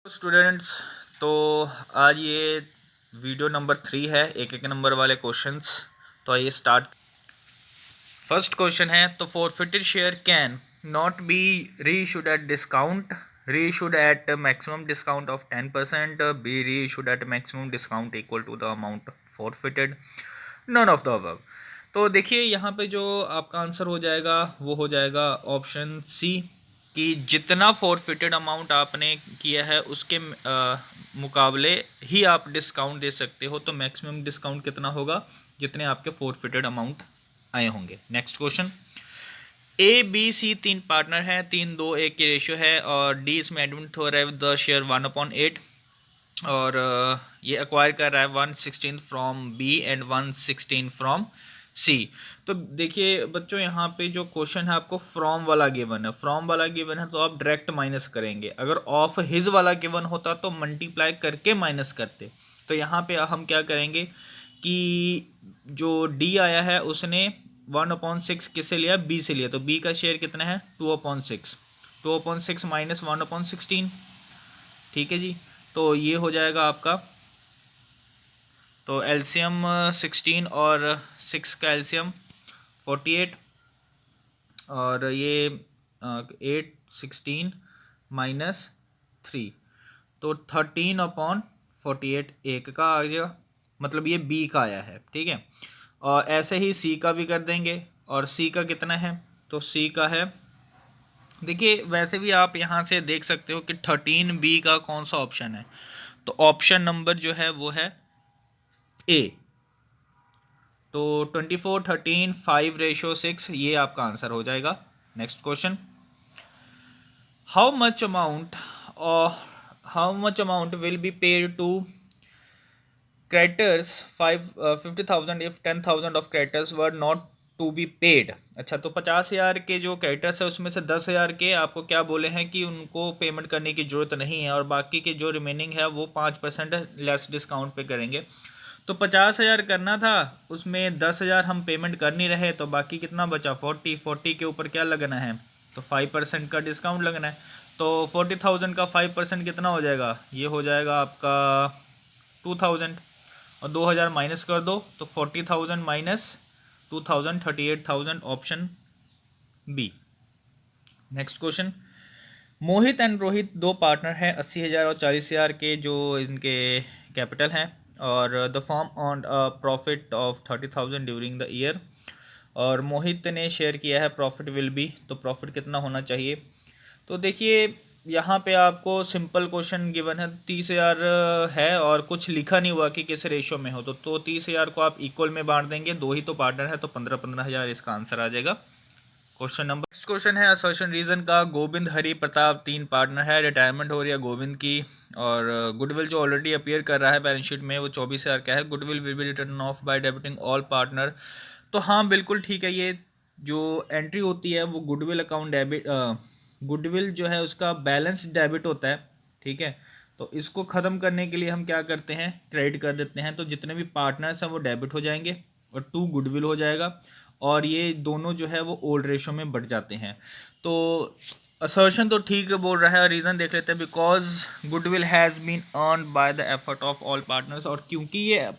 Students, तो आज ये वीडियो नंबर 3 है, एक नंबर वाले क्वेश्चंस। तो आइए स्टार्ट। फर्स्ट क्वेश्चन है, तो forfeited share can not be reissued at discount, reissued at maximum discount of 10%, be reissued at maximum discount equal to the amount forfeited, none of the above. तो देखिए यहाँ पे जो आपका आंसर हो जाएगा वो हो जाएगा ऑप्शन सी, कि जितना फॉरफिटेड अमाउंट आपने किया है उसके मुकाबले ही आप डिस्काउंट दे सकते हो। तो मैक्सिमम डिस्काउंट कितना होगा, जितने आपके फॉरफिटेड अमाउंट आए होंगे। Next question, A B C तीन पार्टनर हैं, 3-2-1 की रेशियो है, और डी इसमें एडमिट हो रहा है विद द शेयर 1/8, और ये एक्वायर कर रहा है 1/16 फ्रॉम बी एंड 1/16 फ्रॉम सी। तो देखिए बच्चों, यहाँ पे जो क्वेश्चन है आपको फ्रॉम वाला गिवन है, फ्रॉम वाला गिवन है तो आप डायरेक्ट माइनस करेंगे। अगर ऑफ हिज वाला गिवन होता तो मल्टीप्लाई करके माइनस करते। तो यहाँ पे हम क्या करेंगे कि जो डी आया है उसने 1/6 किससे लिया, बी से लिया। तो बी का शेयर कितना है, 2/6, 2/6 माइनस 1/16, ठीक है जी। तो ये हो जाएगा आपका, तो एलसीएम 16 और 6 का एलसीएम 48, और ये 8 16 माइनस 3, तो 13/48 एक का आ गया, मतलब ये बी का आया है, ठीक है। और ऐसे ही सी का भी कर देंगे, और सी का कितना है, तो सी का है, देखिए वैसे भी आप यहाँ से देख सकते हो कि 13B का कौन सा ऑप्शन है। तो ऑप्शन नंबर जो है वो है ए। तो 24 13 5/6 ये आपका आंसर हो जाएगा। Next question, how much amount will be paid to creditors 50,000 if 10,000 of creditors were not to be paid। अच्छा, तो 50,000 के जो क्रेडिटर्स है उसमें से 10,000 के आपको क्या बोले हैं कि उनको पेमेंट करने की ज़रूरत नहीं है, और बाकी के जो रिमेनिंग है वो 5% लेस डिस्काउंट पे करेंगे। तो 50,000 करना था, उसमें 10,000 हम पेमेंट कर नहीं रहे, तो बाकी कितना बचा, 40 के ऊपर क्या लगना है, तो 5% का डिस्काउंट लगना है। तो 40,000 का 5% कितना हो जाएगा, ये हो जाएगा आपका 2,000, और 2,000 माइनस कर दो तो 40,000 minus 2,000 38,000, option B. Next question, Mohit and Rohit दो पार्टनर हैं, 80,000 और 40,000 के जो इनके कैपिटल हैं, और the firm on profit of 30,000 during the year, और मोहित ने शेयर किया है प्रॉफिट विल बी, तो प्रॉफिट कितना होना चाहिए। तो देखिए यहाँ पे आपको सिंपल क्वेश्चन गिवन है, 30,000 है और कुछ लिखा नहीं हुआ कि किस रेशो में हो, तो 30,000 को आप इक्वल में बांट देंगे, दो ही तो पार्टनर है, तो 15,000 इसका आंसर आ जाएगा। क्वेश्चन नंबर, नेक्स्ट क्वेश्चन है असर्शन रीजन का, गोविंद हरि प्रताप तीन पार्टनर है, रिटायरमेंट हो रही है गोविंद की, और गुडविल जो ऑलरेडी अपीयर कर रहा है बैलेंस शीट में वो 24,000 का है, goodwill will be return of by debiting all partner. तो हाँ बिल्कुल ठीक है, ये जो एंट्री होती है वो गुडविल अकाउंट डेबिट, गुडविल जो है उसका बैलेंस डेबिट होता है, ठीक है। तो इसको ख़त्म करने के लिए हम क्या करते हैं, क्रेडिट कर देते हैं, तो जितने भी पार्टनर्स हैं वो डेबिट हो जाएंगे और 2 गुडविल हो जाएगा, और ये दोनों जो है वो ओल्ड रेशो में बढ़ जाते हैं। तो असर्शन तो ठीक बोल रहा है, रीज़न देख लेते हैं, because goodwill has been earn by the effort of all partners, और क्योंकि ये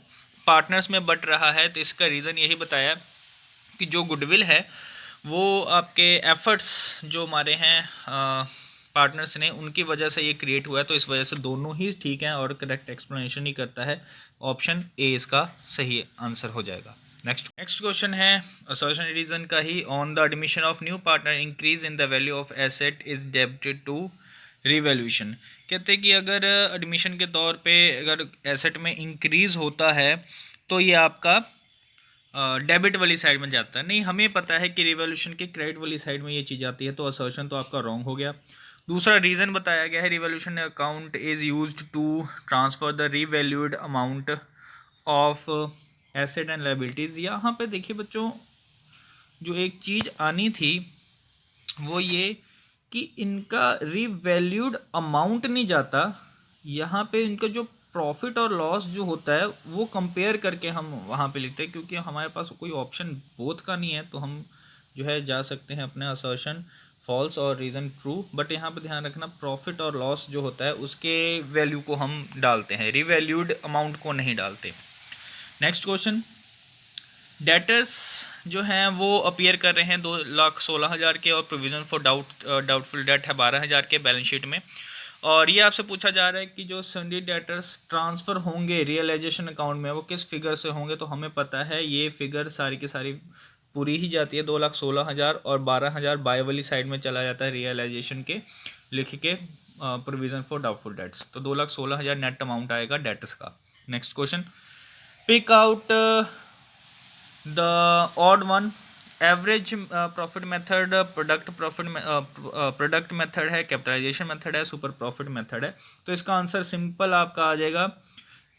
पार्टनर्स में बढ़ रहा है तो इसका रीज़न यही बताया कि जो गुडविल है वो आपके एफर्ट्स जो हमारे हैं पार्टनर्स ने, उनकी वजह से ये क्रिएट हुआ है, तो इस वजह से दोनों ही ठीक हैं और करेक्ट एक्सप्लेनेशन ही करता है। ऑप्शन ए इसका सही आंसर हो जाएगा। नेक्स्ट क्वेश्चन है असर्शन रीजन का ही, on the admission of new partner increase in the value of asset is debited to revaluation. कहते हैं कि अगर एडमिशन के तौर पे अगर एसेट में इंक्रीज होता है तो ये आपका डेबिट वाली साइड में जाता है। नहीं, हमें पता है कि रिवॉल्यूशन के क्रेडिट वाली साइड में ये चीज़ आती है, तो असर्शन तो आपका रॉन्ग हो गया। दूसरा रीज़न बताया गया है, revolution account is used to transfer the revalued amount of asset and liabilities. यहाँ पे देखिए बच्चों, जो एक चीज़ आनी थी वो ये कि इनका रीवैल्यूड अमाउंट नहीं जाता, यहाँ पे इनका जो प्रॉफिट और लॉस जो होता है वो कंपेयर करके हम वहाँ पे लिखते हैं, क्योंकि हमारे पास कोई ऑप्शन बोथ का नहीं है, तो हम जो है जा सकते हैं अपने असर्शन फॉल्स और रीज़न ट्रू, बट यहाँ पे ध्यान रखना प्रॉफिट और लॉस जो होता है उसके वैल्यू को हम डालते हैं, रिवैल्यूड अमाउंट को नहीं डालते। नेक्स्ट क्वेश्चन, डेटर्स जो हैं वो अपीयर कर रहे हैं 2,16,000 के और प्रोविज़न फॉर डाउटफुल डेट है 12,000 के बैलेंस शीट में। और ये आपसे पूछा जा रहा है कि जो सन्डी डेटर्स ट्रांसफ़र होंगे रियलाइजेशन अकाउंट में वो किस फिगर से होंगे। तो हमें पता है ये फिगर सारी की सारी पूरी ही जाती है 2,16,000 और 12,000 बाय वाली साइड में चला जाता है रियलाइजेशन के लिख के प्रोविज़न फॉर डाउटफुल डेट्स। तो 2,16,000 नेट अमाउंट आएगा डेटर्स का। Next question, pick out the odd one, average profit method, product method है, कैपिटलाइजेशन मेथड है, सुपर प्रॉफिट मेथड है। तो इसका आंसर सिंपल आपका आ जाएगा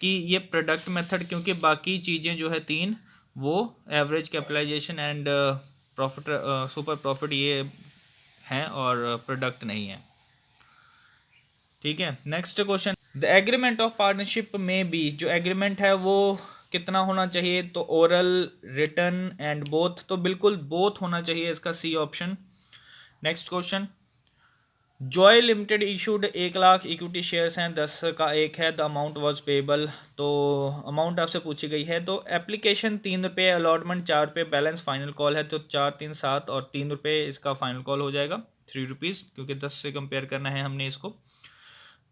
कि ये प्रोडक्ट मेथड, क्योंकि बाकी चीज़ें जो है तीन वो average, capitalisation and profit, super profit ये हैं और प्रोडक्ट नहीं है। ठीक है, next question, the agreement of partnership में बी, जो एग्रीमेंट है वो कितना होना चाहिए। तो ओरल, रिटन एंड बोथ, तो बिल्कुल बोथ होना चाहिए, इसका C option. Next question, Joy limited issued 1,00,000 equity shares हैं, 10 का एक है, द अमाउंट वाज पेबल। तो अमाउंट आपसे पूछी गई है। तो एप्लीकेशन 3 रुपये, अलॉटमेंट 4 रुपये, बैलेंस फाइनल कॉल है तो 4, 3, 7 और 3 रुपये इसका फाइनल कॉल हो जाएगा, 3 रुपीज़, क्योंकि 10 से कंपेयर करना है हमने इसको।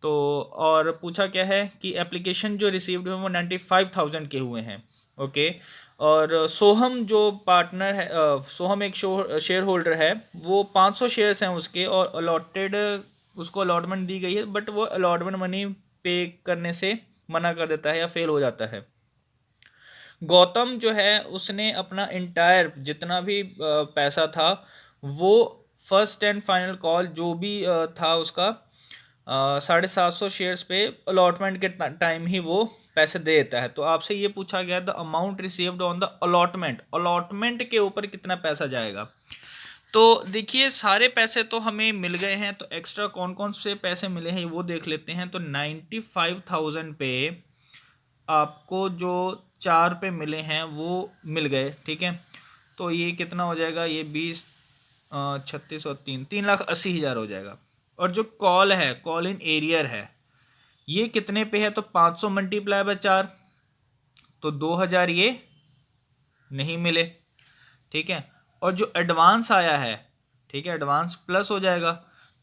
तो और पूछा क्या है कि एप्लीकेशन जो रिसीव्ड हुए वो 95,000 के हुए हैं। ओके, और सोहम जो पार्टनर है, सोहम एक शेयर होल्डर है, वो 500 शेयर्स हैं उसके और अलॉटेड, उसको अलॉटमेंट दी गई है, बट वो अलॉटमेंट मनी पे करने से मना कर देता है या फेल हो जाता है। गौतम जो है उसने अपना इंटायर जितना भी पैसा था वो फर्स्ट एंड फाइनल कॉल जो भी था उसका 750 शेयर्स पे अलॉटमेंट के टाइम ही वो पैसे दे देता है। तो आपसे ये पूछा गया the amount received on the allotment, allotment के ऊपर कितना पैसा जाएगा। तो देखिए सारे पैसे तो हमें मिल गए हैं, तो एक्स्ट्रा कौन कौन से पैसे मिले हैं वो देख लेते हैं। तो 95,000 पे आपको जो 4 पे मिले हैं वो मिल गए, ठीक है। तो ये कितना हो जाएगा, ये 20, 36 और 3,80,000 हो जाएगा। और जो कॉल है, कॉल इन एरियर है, ये कितने पे है। तो 500 मल्टीप्लाई बाय 4, तो 2,000 ये नहीं मिले, ठीक है। और जो एडवांस आया है, ठीक है, एडवांस प्लस हो जाएगा।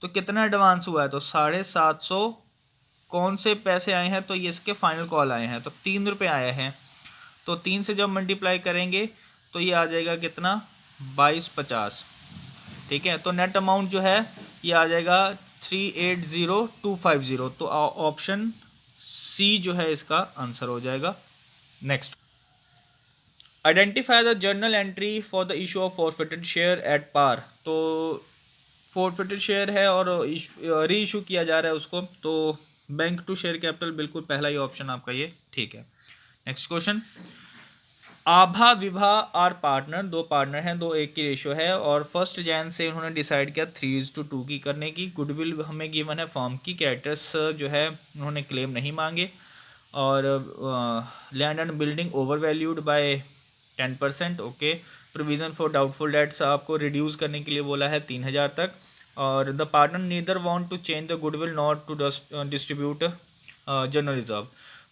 तो कितना एडवांस हुआ है, तो 750 कौन से पैसे आए हैं, तो ये इसके फाइनल कॉल आए हैं, तो 3 रुपये आए हैं। तो 3 से जब मल्टीप्लाई करेंगे तो ये आ जाएगा कितना, 2250, ठीक है। तो नेट अमाउंट जो है ये आ जाएगा 380,250। तो ऑप्शन सी जो है इसका आंसर हो जाएगा। Next, identify the journal entry for the issue of forfeited share at par. तो फॉरफिटेड शेयर है और री इशू किया जा रहा है उसको, तो बैंक टू शेयर कैपिटल, बिल्कुल पहला ही ऑप्शन आपका ये ठीक है। Next question, Abha Vibha are partner, दो पार्टनर हैं, 2:1 की रेशो है और 1 जनवरी से उन्होंने डिसाइड किया 3:2 की करने की। गुडविल हमें गिवन है फॉर्म की, क्रेडिटर्स जो है उन्होंने क्लेम नहीं मांगे और land and building over valued by 10%। Okay, provision for doubtful debts आपको रिड्यूस करने के लिए बोला है 3,000 तक। और the partner neither want to change the goodwill not to distribute general reserve,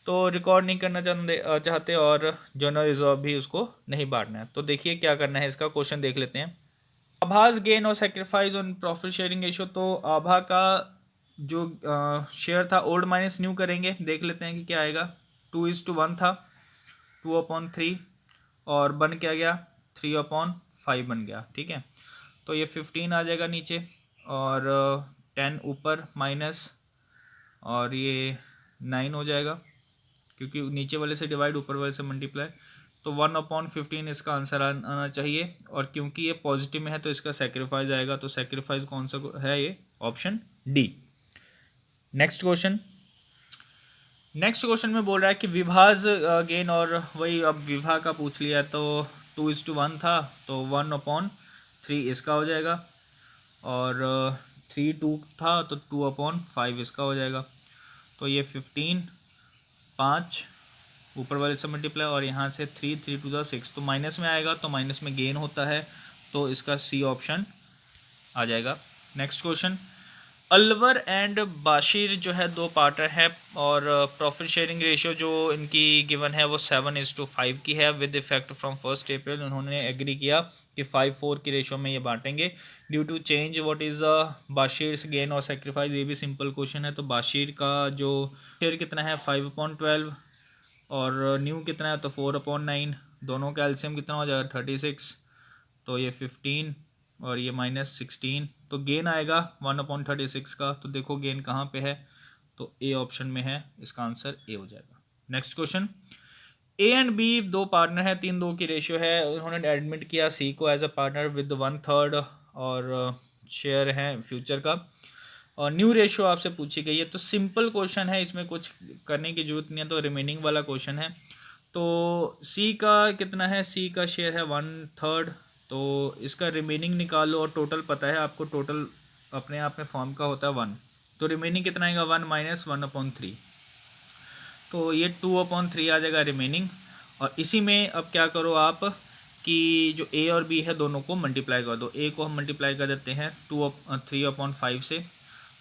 तो रिकॉर्ड नहीं करना चाहते और जनरल रिजर्व भी उसको नहीं बांटना है। तो देखिए क्या करना है, इसका क्वेश्चन देख लेते हैं। आभास गेन और sacrifice on profit sharing ratio, तो आभा का जो शेयर था ओल्ड माइनस न्यू करेंगे, देख लेते हैं कि क्या आएगा। 2:1 था, 2/3 और बन क्या गया, 3/5 बन गया, ठीक है। तो ये 15 आ जाएगा नीचे और 10 ऊपर माइनस और ये 9 हो जाएगा, क्योंकि नीचे वाले से डिवाइड ऊपर वाले से मल्टीप्लाई। तो 1/15 इसका आंसर आना चाहिए और क्योंकि ये पॉजिटिव में है तो इसका सेक्रीफाइस आएगा। तो सेक्रीफाइस कौन सा है, ये option D. Next question, next question में बोल रहा है कि विभाज गेन, और वही अब विभा का पूछ लिया। तो 2:1 था तो 1/3 इसका हो जाएगा और 3:2 था तो 2/5 इसका हो जाएगा। तो ये 15, 5 ऊपर वाले से मल्टीप्लाई और यहाँ से 3 to the 6, तो माइनस में आएगा, तो माइनस में गेन होता है। तो इसका सी ऑप्शन आ जाएगा। Next question, Alwar and Bashir जो है दो पार्टनर है और प्रॉफिट शेयरिंग रेशियो जो इनकी गिवन है वो 7:5 की है विद इफेक्ट फ्रॉम 1 अप्रैल। उन्होंने एग्री किया कि 5:4 की रेशियो में ये बांटेंगे। Due to change what is बाशिर्स गेन और सेक्रीफाइस, ये भी सिंपल क्वेश्चन है। तो बाशिर का जो शेयर कितना है 5/12 और न्यू कितना है तो 4/9, दोनों का एलसीएम कितना हो जाएगा 36, तो ये 15 और ये -16, तो गेन आएगा 1/36 का। तो देखो गेन कहाँ पे है, तो ए ऑप्शन में है, इसका आंसर ए हो जाएगा। Next question, A and B दो पार्टनर है, 3-2 की रेशियो है। उन्होंने एडमिट किया सी को एज अ पार्टनर विद 1/3 और शेयर है फ्यूचर का, और न्यू रेशियो आपसे पूछी गई है। तो सिंपल क्वेश्चन है, इसमें कुछ करने की जरूरत नहीं है, तो रिमेनिंग वाला क्वेश्चन है। तो सी का कितना है, सी का शेयर है 1/3, तो इसका रिमेनिंग निकालो और टोटल पता है आपको, टोटल अपने आप में फॉर्म का होता है 1, तो रिमेनिंग कितना आएगा 1 - 1/3, तो ये 2/3 आ जाएगा रिमेनिंग। और इसी में अब क्या करो आप कि जो ए और बी है दोनों को मल्टीप्लाई कर दो। ए को हम मल्टीप्लाई कर देते हैं 3/5 से,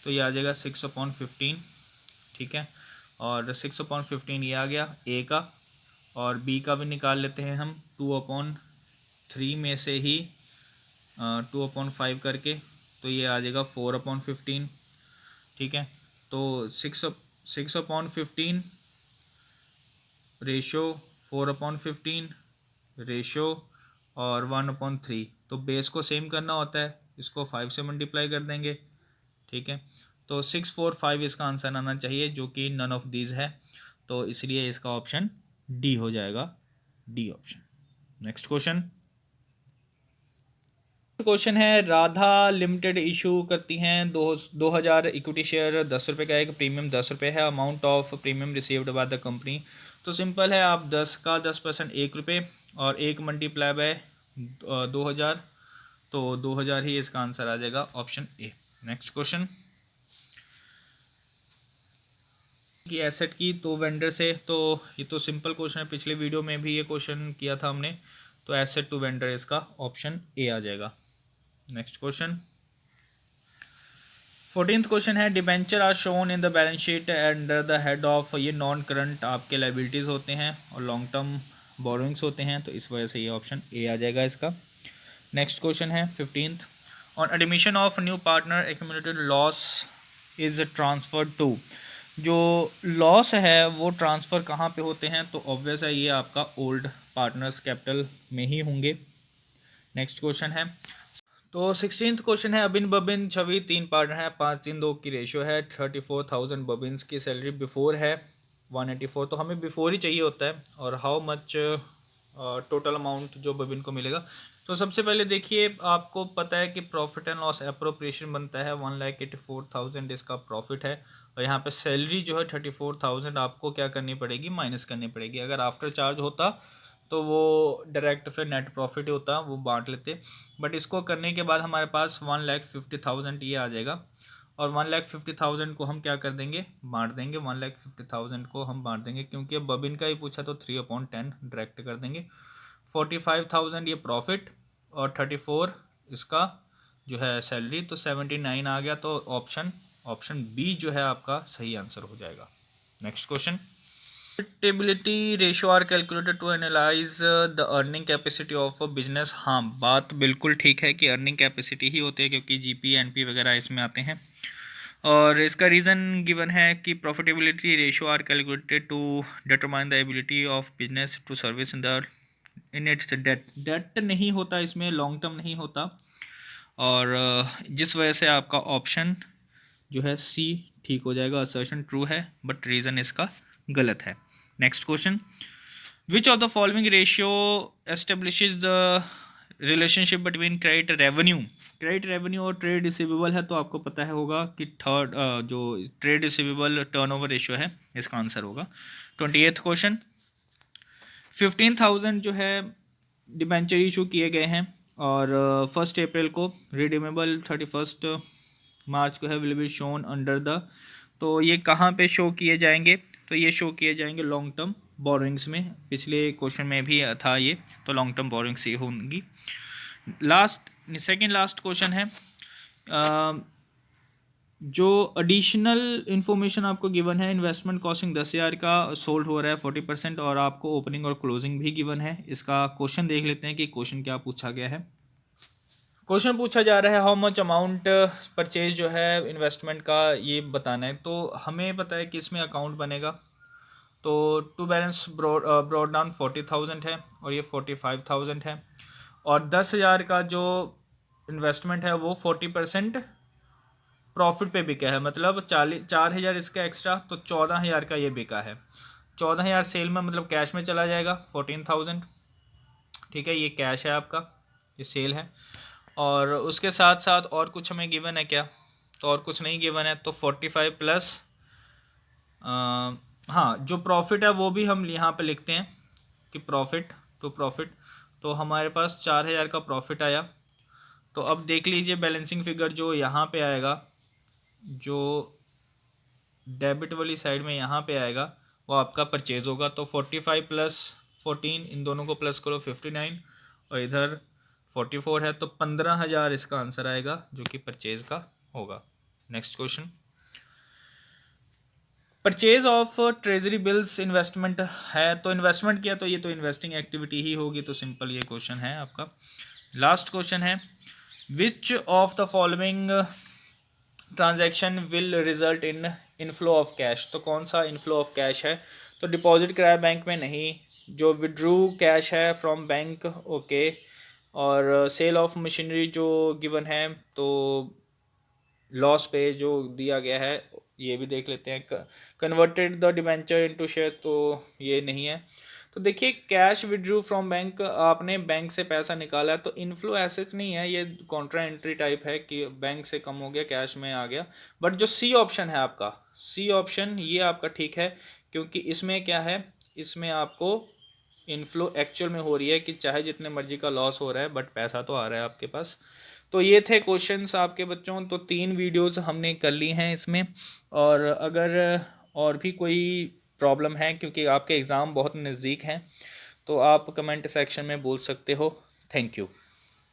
तो ये आ जाएगा 6/15, ठीक है। और 6/15 ये आ गया ए का, और बी का भी निकाल लेते हैं हम 2/3 में से ही 2/5 करके, तो ये आ जाएगा 4/15, ठीक है। तो 6/15 रेशो 4/15 रेशो और 1/3, तो बेस को सेम करना होता है, इसको 5 से मल्टीप्लाई कर देंगे, ठीक है। तो 645 इसका आंसर आना चाहिए, जो कि नन ऑफ दीज है, तो इसलिए इसका ऑप्शन डी हो जाएगा, डी ऑप्शन। नेक्स्ट क्वेश्चन है, राधा लिमिटेड इशू करती हैं 2000 इक्विटी शेयर, 10 रुपये का एक प्रीमियम 10 रुपये है, amount of premium received by the company. तो सिंपल है, आप 10 का 10% 1 रुपये और 1 मल्टीप्लाई बाय 2000, तो 2000 ही इसका आंसर आ जाएगा, ऑप्शन ए। नेक्स्ट क्वेश्चन की एसेट की तो वेंडर से, तो ये तो सिंपल क्वेश्चन है, पिछले वीडियो में भी ये क्वेश्चन किया था हमने, तो एसेट टू वेंडर इसका ऑप्शन ए आ जाएगा। नेक्स्ट क्वेश्चन 14th क्वेश्चन है, debenture are shown in the balance sheet under the head of, ये नॉन करंट आपके लाइबिलिटीज़ होते हैं और लॉन्ग टर्म बोरोइंग्स होते हैं, तो इस वजह से ये ऑप्शन ए आ जाएगा इसका। नेक्स्ट क्वेश्चन है 15th, on admission of new partner accumulated loss is transferred to, जो लॉस है वो ट्रांसफ़र कहाँ पे होते हैं, तो ऑब्वियस है ये आपका ओल्ड पार्टनर्स कैपिटल में ही होंगे। नेक्स्ट क्वेश्चन है, तो 16th क्वेश्चन है, अबिन बबिन छवि 3 पार्टनर है, 5-3-2 की रेशियो है, 34,000 बबिन्स की सैलरी बिफोर है 184, तो हमें बिफोर ही चाहिए होता है, और हाउ मच टोटल अमाउंट जो बबिन को मिलेगा। तो सबसे पहले देखिए, आपको पता है कि प्रॉफिट एंड लॉस अप्रोप्रिएशन बनता है 1,84,000 इसका प्रॉफिट है, और यहाँ पे सैलरी जो है 34,000 आपको क्या करनी पड़ेगी, माइनस करनी पड़ेगी। अगर आफ्टर चार्ज होता तो वो डायरेक्ट फिर नेट प्रॉफिट ही होता, वो बांट लेते, बट इसको करने के बाद हमारे पास 1,50,000 ये आ जाएगा, और 1,50,000 को हम क्या कर देंगे, बांट देंगे। 1,50,000 को हम बांट देंगे, क्योंकि अब बबिन का ही पूछा तो 3/10 डायरेक्ट कर देंगे। 45,000 ये प्रॉफिट और 34 इसका जो है सैलरी, तो 79 आ गया, तो ऑप्शन बी जो है आपका सही आंसर हो जाएगा। Next question, profitability ratio are calculated to analyse the earning capacity of a business. हाँ, बात बिल्कुल ठीक है कि अर्निंग कैपेसिटी ही होती है, क्योंकि जीपी एनपी वगैरह इसमें आते हैं, और इसका रीज़न गिवन है कि profitability ratio are calculated to determine the ability of business to service in its debt नहीं होता इसमें, लॉन्ग टर्म नहीं होता, और जिस वजह से आपका ऑप्शन जो है सी ठीक हो जाएगा, असर्शन ट्रू है बट रीज़न इसका गलत है। Next question, which of the following ratio establishes the relationship between credit revenue और ट्रेड रिसीवेबल है, तो आपको पता है होगा कि थर्ड जो ट्रेड रिसीवेबल टर्नओवर रेशियो है, इसका आंसर होगा। 28th क्वेश्चन, 15,000 जो है डिबेंचर इशू किए गए हैं, और 1 अप्रैल को रिडीमेबल 31 मार्च को है will be shown under the, तो ये कहाँ पे शो किए जाएंगे, तो ये शो किए जाएंगे लॉन्ग टर्म बोरोइंग्स में, पिछले क्वेश्चन में भी था ये, तो लॉन्ग टर्म बोरोइंग्स ये होंगी। सेकेंड लास्ट क्वेश्चन है, जो एडिशनल इन्फॉर्मेशन आपको गिवन है, इन्वेस्टमेंट कॉस्टिंग 10,000 का सोल्ड हो रहा है 40%, और आपको ओपनिंग और क्लोजिंग भी गिवन है। इसका क्वेश्चन देख लेते हैं कि क्वेश्चन क्या पूछा गया है। क्वेश्चन पूछा जा रहा है हाउ मच अमाउंट परचेज जो है इन्वेस्टमेंट का, ये बताना है। तो हमें पता है कि इसमें अकाउंट बनेगा, तो टू बैलेंस ब्रॉड डाउन 40,000 है और ये 45,000 है, और 10,000 का जो इन्वेस्टमेंट है वो 40% प्रॉफिट पे बिका है, मतलब 4,000 इसका एक्स्ट्रा, तो 14,000 का ये बिका है। 14,000 सेल में मतलब कैश में चला जाएगा 14,000, ठीक है, ये कैश है आपका, ये सेल है। और उसके साथ साथ और कुछ हमें गिवन है क्या? तो और कुछ नहीं गिवन है, तो 45 प्लस हाँ, जो प्रॉफिट है वो भी हम यहाँ पे लिखते हैं कि प्रॉफिट टू प्रॉफिट, तो हमारे पास 4,000 का प्रॉफिट आया। तो अब देख लीजिए बैलेंसिंग फिगर जो यहाँ पे आएगा, जो डेबिट वाली साइड में यहाँ पे आएगा, वो आपका परचेज होगा। तो 45 प्लस 14, इन दोनों को प्लस करो 59, और इधर 44 है, तो 15,000 इसका आंसर आएगा जो कि परचेज का होगा। Next question, purchase of treasury bills investment है, तो इन्वेस्टमेंट किया तो ये तो इन्वेस्टिंग एक्टिविटी ही होगी, तो सिंपल ये क्वेश्चन है आपका। लास्ट क्वेश्चन है, विच of the following transaction will result in inflow of cash, तो कौन सा इनफ्लो ऑफ कैश है? तो डिपॉजिट कराया बैंक में नहीं, जो विड्रू कैश है फ्रॉम बैंक, ओके, और सेल ऑफ मशीनरी जो गिवन है, तो लॉस पे जो दिया गया है ये भी देख लेते हैं। Converted the debenture into share, तो ये नहीं है। तो देखिए, कैश विड्रू फ्रॉम बैंक, आपने बैंक से पैसा निकाला, तो इनफ्लो एसेट्स नहीं है, ये कॉन्ट्रा एंट्री टाइप है कि बैंक से कम हो गया कैश में आ गया। बट जो सी ऑप्शन है आपका, सी ऑप्शन ये आपका ठीक है, क्योंकि इसमें क्या है, इसमें आपको इनफ्लो एक्चुअल में हो रही है कि चाहे जितने मर्जी का लॉस हो रहा है बट पैसा तो आ रहा है आपके पास। तो ये थे क्वेश्चंस आपके बच्चों, तो 3 वीडियोस हमने कर ली हैं इसमें। और अगर और भी कोई प्रॉब्लम है, क्योंकि आपके एग्ज़ाम बहुत नज़दीक हैं, तो आप कमेंट सेक्शन में बोल सकते हो। Thank you.